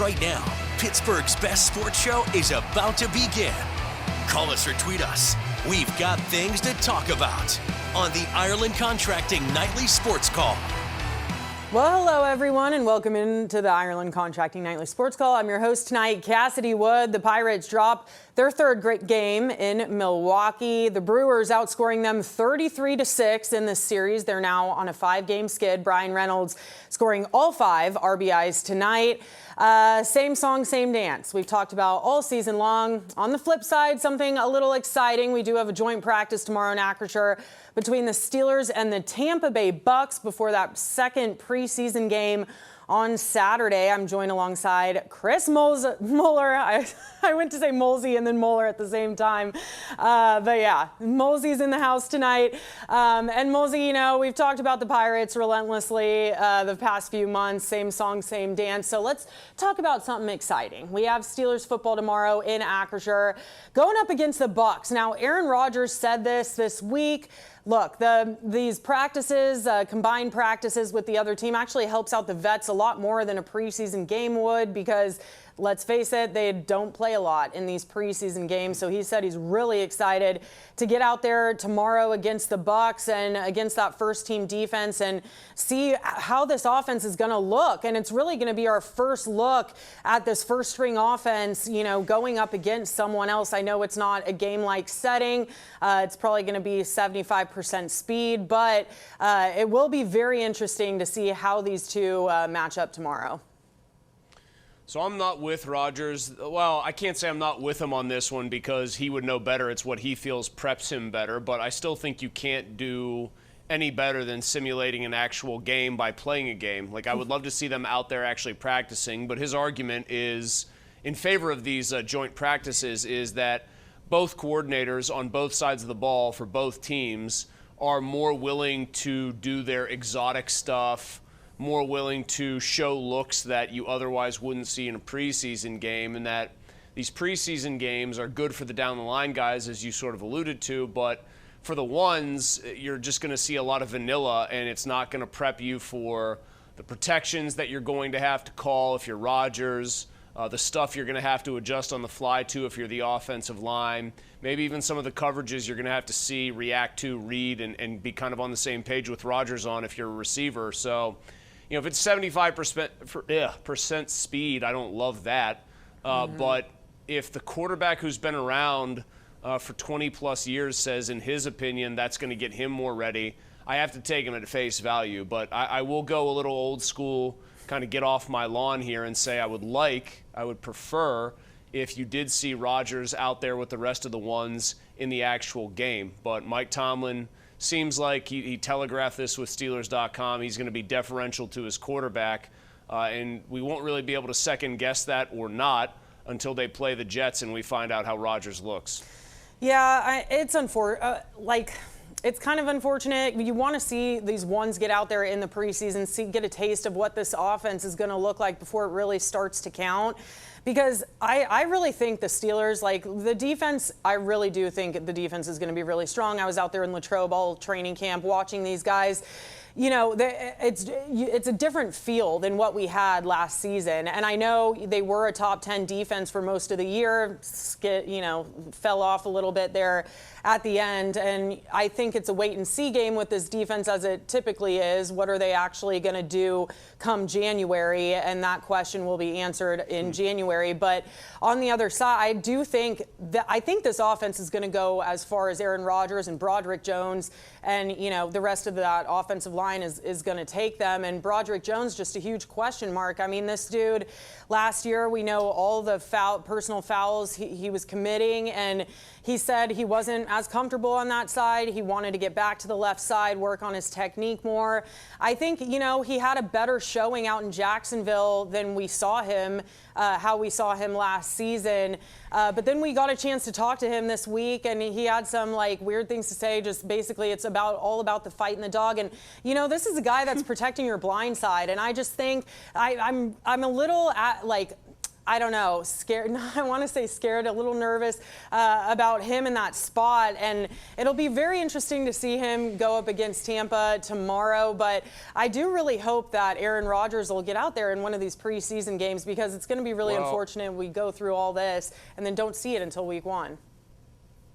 Right now, Pittsburgh's best sports show is about to begin. Call us or tweet us. We've got things to talk about on the Ireland Contracting Nightly Sports Call. Well, hello, everyone, and welcome into the Ireland Contracting Nightly Sports Call. I'm your host tonight, Cassidy Wood. The Pirates drop their third great game in Milwaukee. The Brewers outscoring them 33-6 in this series. They're now on a 5-game skid. Brian Reynolds scoring all 5 RBIs tonight. Same song, same dance. We've talked about all season long. On the flip side, something a little exciting. We do have a joint practice tomorrow in Acrisure between the Steelers and the Tampa Bay Bucks before that second preseason game on Saturday. I'm joined alongside Chris Mueller. I went to say Molsey and then Mueller at the same time. But yeah, Molsey's in the house tonight. And Molsey, you know, we've talked about the Pirates relentlessly the past few months. Same song, same dance. So let's talk about something exciting. We have Steelers football tomorrow in Acrisure going up against the Bucks. Now, Aaron Rodgers said this week. Look, these practices, combined practices with the other team actually helps out the vets a lot more than a preseason game would because, let's face it, they don't play a lot in these preseason games. So he said he's really excited to get out there tomorrow against the Bucks and against that first team defense and see how this offense is going to look. And it's really going to be our first look at this first string offense, you know, going up against someone else. I know it's not a game-like setting. It's probably going to be 75% speed, but it will be very interesting to see how these two match up tomorrow. So I'm not with Rodgers. Well, I can't say I'm not with him on this one because he would know better. It's what he feels preps him better. But I still think you can't do any better than simulating an actual game by playing a game. Like, I would love to see them out there actually practicing. But his argument is in favor of these joint practices is that both coordinators on both sides of the ball for both teams are more willing to do their exotic stuff, more willing to show looks that you otherwise wouldn't see in a preseason game, and that these preseason games are good for the down-the-line guys, as you sort of alluded to, but for the ones, you're just going to see a lot of vanilla, and it's not going to prep you for the protections that you're going to have to call if you're Rodgers, the stuff you're going to have to adjust on the fly to if you're the offensive line, maybe even some of the coverages you're going to have to see, react to, read, and be kind of on the same page with Rodgers on if you're a receiver. So, you know, if it's 75% speed, I don't love that. But if the quarterback who's been around for 20-plus years says, in his opinion, that's going to get him more ready, I have to take him at face value. But I will go a little old school, kind of get off my lawn here and say I would prefer if you did see Rodgers out there with the rest of the ones in the actual game. But Mike Tomlin seems like he telegraphed this with Steelers.com. He's going to be deferential to his quarterback, and we won't really be able to second-guess that or not until they play the Jets and we find out how Rodgers looks. Yeah, it's it's kind of unfortunate. You want to see these ones get out there in the preseason, get a taste of what this offense is going to look like before it really starts to count. Because I really think the Steelers, like the defense, I really do think the defense is going to be really strong. I was out there in Latrobe all training camp watching these guys. You know, it's a different feel than what we had last season. And I know they were a top 10 defense for most of the year, fell off a little bit there at the end. And I think it's a wait and see game with this defense as it typically is. What are they actually going to do come January? And that question will be answered in January. But on the other side, I do think I think this offense is going to go as far as Aaron Rodgers and Broderick Jones and, you know, the rest of that offensive line is going to take them. And Broderick Jones, just a huge question mark. I mean, this dude, last year, we know all the personal fouls he was committing, and he said he wasn't as comfortable on that side. He wanted to get back to the left side, work on his technique more. I think, you know, he had a better showing out in Jacksonville than we saw him, how we saw him last season. But then we got a chance to talk to him this week, and he had some weird things to say. Just basically, it's all about the fight and the dog. And you know, this is a guy that's protecting your blind side, and I just think I'm a little I don't know, scared. I want to say scared, a little nervous about him in that spot. And it'll be very interesting to see him go up against Tampa tomorrow. But I do really hope that Aaron Rodgers will get out there in one of these preseason games, because it's going to be really unfortunate we go through all this and then don't see it until week 1.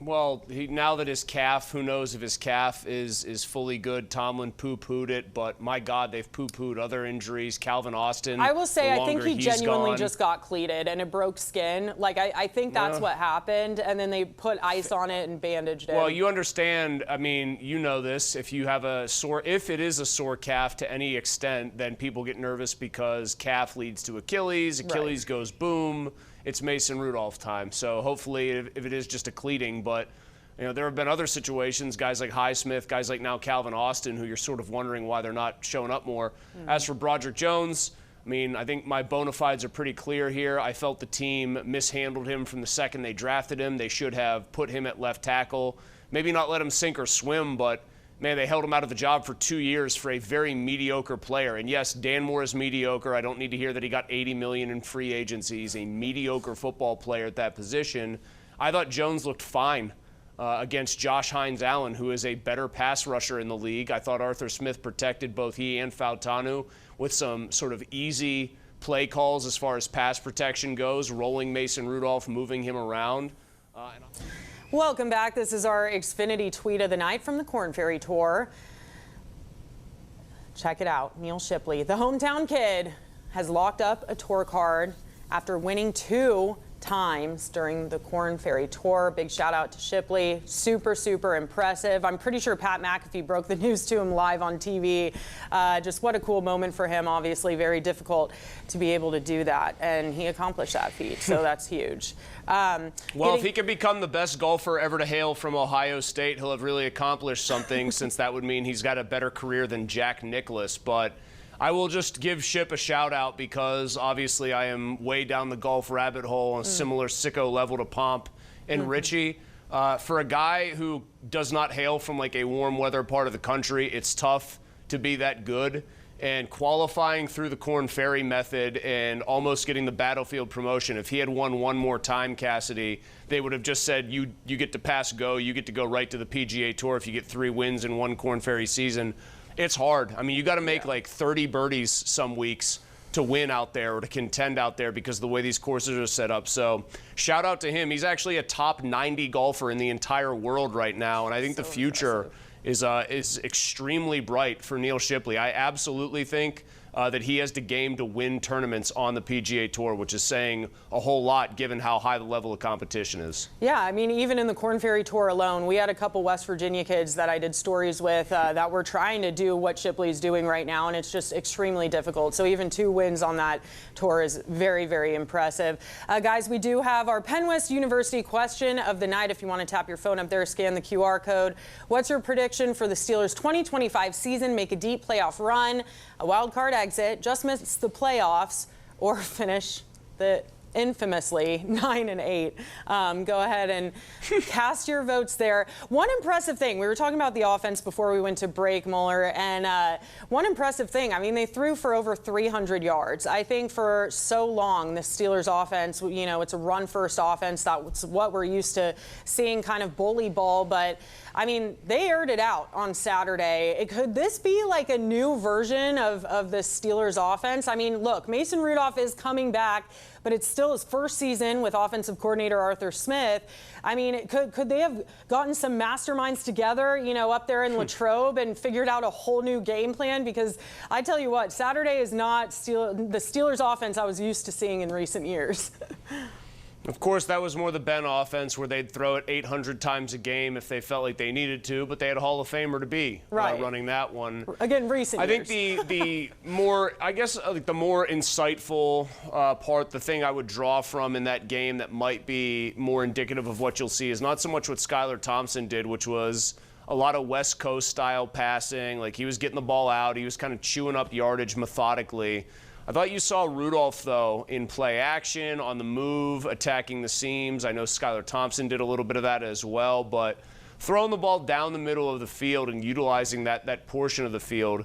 Well, now that his calf, who knows if his calf is fully good. Tomlin poo-pooed it, but my God, they've poo-pooed other injuries. Calvin Austin. I will say, I think he genuinely just got cleated and it broke skin. Like, I think that's what happened, and then they put ice on it and bandaged it. Well, you understand, I mean, you know this. If you have if it is a sore calf to any extent, then people get nervous because calf leads to Achilles. Achilles goes boom. It's Mason Rudolph time. So hopefully, if it is just a cleating, but there have been other situations, guys like Highsmith, guys like now Calvin Austin, who you're sort of wondering why they're not showing up more. As for Broderick Jones, I mean, I think my bona fides are pretty clear here. I felt the team mishandled him from the second they drafted him. They should have put him at left tackle. Maybe not let him sink or swim, but man, they held him out of the job for 2 years for a very mediocre player. And yes, Dan Moore is mediocre. I don't need to hear that he got $80 million in free agency. He's a mediocre football player at that position. I thought Jones looked fine against Josh Hines-Allen, who is a better pass rusher in the league. I thought Arthur Smith protected both he and Fautanu with some sort of easy play calls as far as pass protection goes, rolling Mason Rudolph, moving him around. Welcome back. This is our Xfinity tweet of the night from the Korn Ferry Tour. Check it out. Neal Shipley, the hometown kid, has locked up a tour card after winning 2 times during the Korn Ferry Tour. Big shout out to Shipley. Super, super impressive. I'm pretty sure Pat McAfee broke the news to him live on TV. Just what a cool moment for him. Obviously very difficult to be able to do that, and he accomplished that feat, so that's huge. Well, if he can become the best golfer ever to hail from Ohio State, he'll have really accomplished something, since that would mean he's got a better career than Jack Nicklaus. But I will just give Ship a shout out, because obviously I am way down the golf rabbit hole on a similar sicko level to Pomp and Richie. For a guy who does not hail from like a warm weather part of the country, it's tough to be that good. And qualifying through the Korn Ferry method and almost getting the Battlefield promotion, if he had won one more time, Cassidy, they would have just said, you get to pass go, you get to go right to the PGA Tour if you get 3 wins in one Korn Ferry season. It's hard. I mean, you got to make like 30 birdies some weeks to win out there or to contend out there, because of the way these courses are set up. So shout out to him. He's actually a top 90 golfer in the entire world right now, and I think the future is extremely bright for Neal Shipley. I absolutely think that he has the game to win tournaments on the PGA Tour, which is saying a whole lot given how high the level of competition is. Yeah, I mean, even in the Korn Ferry Tour alone, we had a couple West Virginia kids that I did stories with that were trying to do what Shipley's doing right now, and it's just extremely difficult. So even 2 wins on that tour is very, very impressive. Guys, we do have our Penn West University question of the night. If you want to tap your phone up there, scan the QR code. What's your prediction for the Steelers' 2025 season? Make a deep playoff run, a wild card exit, just miss the playoffs, or finish the infamously 9-8. Go ahead and cast your votes there. One impressive thing, we were talking about the offense before we went to break, Mueller, and one impressive thing, I mean, they threw for over 300 yards. I think for so long, the Steelers offense, it's a run-first offense. That's what we're used to seeing, kind of bully ball, but I mean, they aired it out on Saturday. Could this be like a new version of the Steelers offense? I mean, look, Mason Rudolph is coming back, but it's still his first season with offensive coordinator Arthur Smith. I mean, could they have gotten some masterminds together, up there in Latrobe and figured out a whole new game plan? Because I tell you what, Saturday is not the Steelers offense I was used to seeing in recent years. Of course, that was more the Ben offense, where they'd throw it 800 times a game if they felt like they needed to, but they had a Hall of Famer to be running that one. Again, recent years. I think the more, the more insightful part, the thing I would draw from in that game that might be more indicative of what you'll see is not so much what Skylar Thompson did, which was a lot of West Coast style passing. Like, he was getting the ball out, he was kind of chewing up yardage methodically. I thought you saw Rudolph, though, in play action, on the move, attacking the seams. I know Skylar Thompson did a little bit of that as well, but throwing the ball down the middle of the field and utilizing that portion of the field.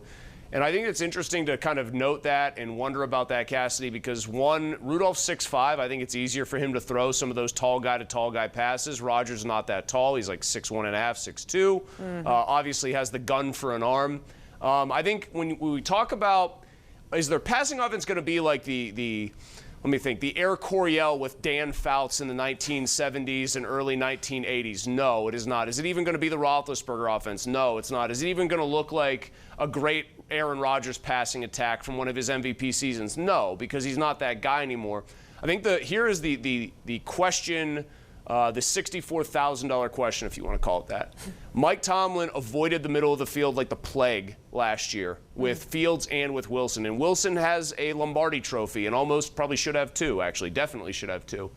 And I think it's interesting to kind of note that and wonder about that, Cassidy, because one, Rudolph's 6'5". I think it's easier for him to throw some of those tall guy to tall guy passes. Rodgers not that tall. He's like 6'1.5", 6'2". Obviously has the gun for an arm. I think when we talk about, is their passing offense going to be like let me think, the Air Coryell with Dan Fouts in the 1970s and early 1980s? No, it is not. Is it even going to be the Roethlisberger offense? No, it's not. Is it even going to look like a great Aaron Rodgers passing attack from one of his MVP seasons? No, because he's not that guy anymore. I think here is the question, the $64,000 question, if you want to call it that. Mike Tomlin avoided the middle of the field like the plague last year with Fields and with Wilson. And Wilson has a Lombardi trophy and almost probably should have two, actually, definitely should have two.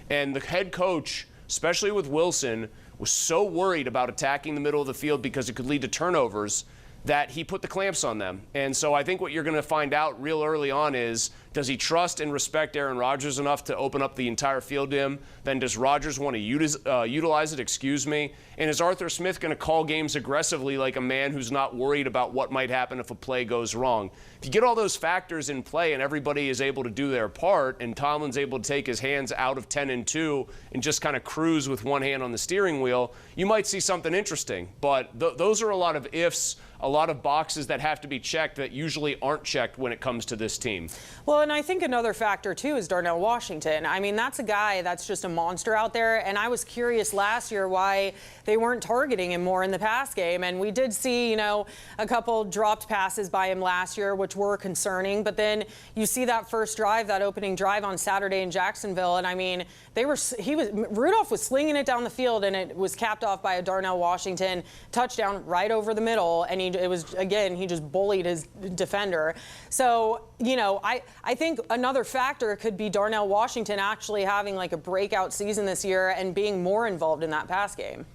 And the head coach, especially with Wilson, was so worried about attacking the middle of the field because it could lead to turnovers that he put the clamps on them. And so I think what you're going to find out real early on is, does he trust and respect Aaron Rodgers enough to open up the entire field to him? Then does Rodgers want to utilize it, And is Arthur Smith going to call games aggressively like a man who's not worried about what might happen if a play goes wrong? If you get all those factors in play and everybody is able to do their part and Tomlin's able to take his hands out of 10-2 and just kind of cruise with one hand on the steering wheel, you might see something interesting. But those are a lot of ifs, a lot of boxes that have to be checked that usually aren't checked when it comes to this team. Well, and I think another factor, too, is Darnell Washington. I mean, that's a guy that's just a monster out there, and I was curious last year why they weren't targeting him more in the pass game. And we did see, a couple dropped passes by him last year, which were concerning. But then you see that first drive, that opening drive on Saturday in Jacksonville, and I mean, Rudolph was slinging it down the field, and it was capped off by a Darnell Washington touchdown right over the middle, and he just bullied his defender. So, I think another factor could be Darnell Washington actually having like a breakout season this year and being more involved in that pass game.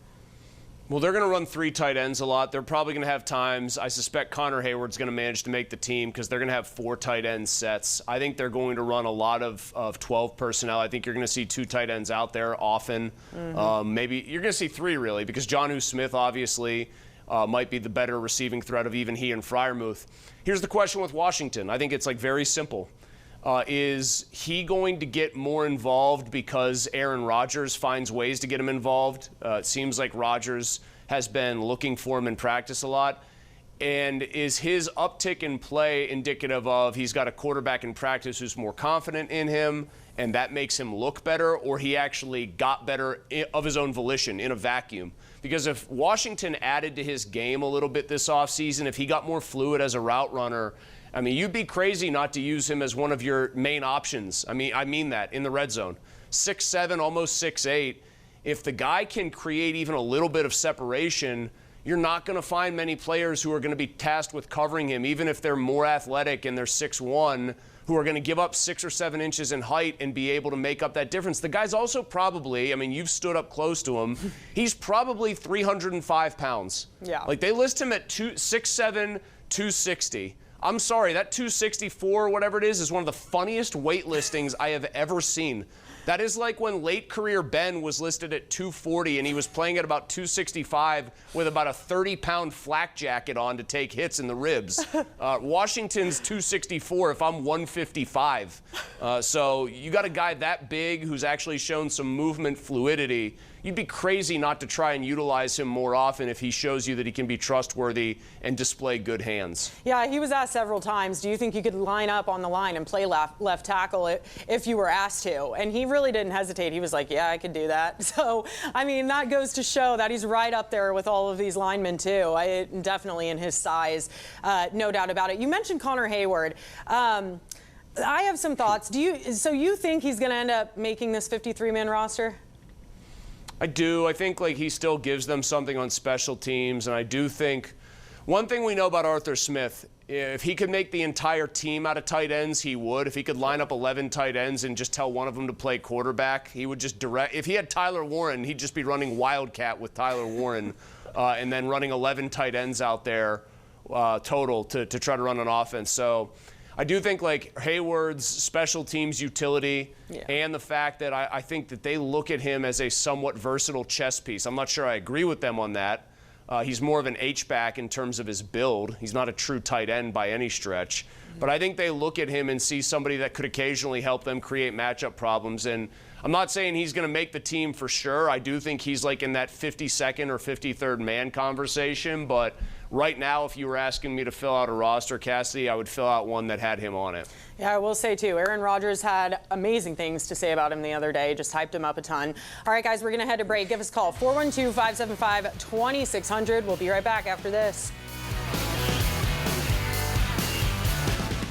Well, they're going to run three tight ends a lot. They're probably going to have times. I suspect Connor Hayward's going to manage to make the team because they're going to have four tight end sets. I think they're going to run a lot of 12 personnel. I think you're going to see two tight ends out there often. Maybe you're going to see three, really, because Jonnu Smith obviously might be the better receiving threat of even he and Freiermuth. Here's the question with Washington. I think it's very simple. Is he going to get more involved because Aaron Rodgers finds ways to get him involved? It seems like Rodgers has been looking for him in practice a lot. And is his uptick in play indicative of he's got a quarterback in practice who's more confident in him and that makes him look better, or he actually got better of his own volition in a vacuum? Because if Washington added to his game a little bit this offseason, if he got more fluid as a route runner, I mean, you'd be crazy not to use him as one of your main options. I mean that, in the red zone. 6'7", almost 6'8". If the guy can create even a little bit of separation, you're not going to find many players who are going to be tasked with covering him, even if they're more athletic and they're 6'1", who are going to give up 6 or 7 inches in height and be able to make up that difference. The guy's also probably, you've stood up close to him, he's probably 305 pounds. Yeah. Like, they list him at 6'7", 260. I'm sorry, that 264 or whatever it is one of the funniest weight listings I have ever seen. That is like when late career Ben was listed at 240 and he was playing at about 265 with about a 30-pound flak jacket on to take hits in the ribs. Washington's 264 if I'm 155. So you got a guy that big who's actually shown some movement fluidity. You'd be crazy not to try and utilize him more often if he shows you that he can be trustworthy and display good hands. Yeah, he was asked several times, do you think you could line up on the line and play left tackle if you were asked to? And he really didn't hesitate. He was like, yeah, I could do that. So, that goes to show that he's right up there with all of these linemen, too. Definitely in his size, no doubt about it. You mentioned Connor Hayward. I have some thoughts. So you think he's going to end up making this 53-man roster? I do. I think he still gives them something on special teams, and I do think one thing we know about Arthur Smith, if he could make the entire team out of tight ends, he would. If he could line up 11 tight ends and just tell one of them to play quarterback, he would just direct. If he had Tyler Warren, he'd just be running Wildcat with Tyler Warren and then running 11 tight ends out there total to try to run an offense. So I do think Hayward's special teams utility and the fact that I think that they look at him as a somewhat versatile chess piece. I'm not sure I agree with them on that, He's more of an H-back in terms of his build. He's not a true tight end by any stretch. But I think they look at him and see somebody that could occasionally help them create matchup problems. And I'm not saying he's going to make the team for sure. I do think he's like in that 52nd or 53rd man conversation. But right now, if you were asking me to fill out a roster, Cassidy, I would fill out one that had him on it. Yeah, I will say, too, Aaron Rodgers had amazing things to say about him the other day, just hyped him up a ton. All right, guys, we're going to head to break. Give us a call, 412-575-2600. We'll be right back after this.